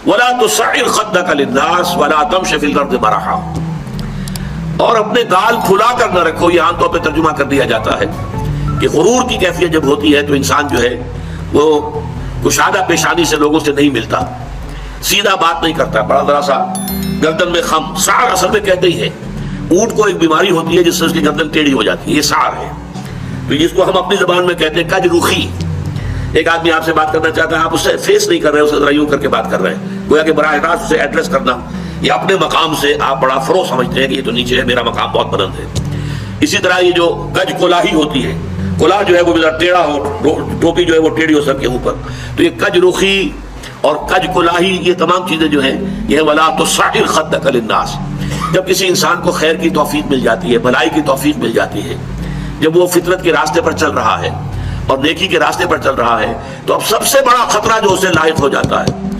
ولا تصعر خدك للناس ولا تمشي في الارض مرحا، اور اپنے گال کھلا کر نہ رکھو. یہ عام طور پہ ترجمہ کر دیا جاتا ہے کہ غرور کی کیفیت جب ہوتی ہے تو انسان جو ہے وہ کشادہ پیشانی سے لوگوں سے نہیں ملتا، سیدھا بات نہیں کرتا، بڑا ذرا سا گردن میں خم. سعر اصل میں کہتے ہی ہے، اونٹ کو ایک بیماری ہوتی ہے جس سے اس کی گردن ٹیڑھی ہو جاتی ہے، یہ سعر ہے. تو جس کو ہم اپنی زبان میں کہتے ہیں کج رخی. ایک آدمی آپ سے بات کرنا چاہتا ہے، آپ اس سے فیس نہیں کر رہے، اسے ذرا یوں کر کے بات کر رہے ہیں، گویا کہ براہ راست اسے ایڈریس کرنا یا اپنے مقام سے آپ بڑا فروغ سمجھتے ہیں کہ یہ تو نیچے ہے، میرا مقام بہت بلند ہے. اسی طرح یہ جو کج کلاہی ہوتی ہے، کلاہ جو ہے وہ ذرا ٹیڑھا ہو، ٹوپی جو ہے وہ ٹیڑھی ہو سب کے اوپر، تو یہ کج رخی اور کج کلاہی یہ تمام چیزیں جو ہیں یہ ولا تصعر خدک للناس. جب کسی انسان کو خیر کی توفیق مل جاتی ہے، بھلائی کی توفیق مل جاتی ہے، جب وہ فطرت کے راستے پر چل رہا ہے اور نیکی کے راستے پر چل رہا ہے، تو اب سب سے بڑا خطرہ جو اسے لاحق ہو جاتا ہے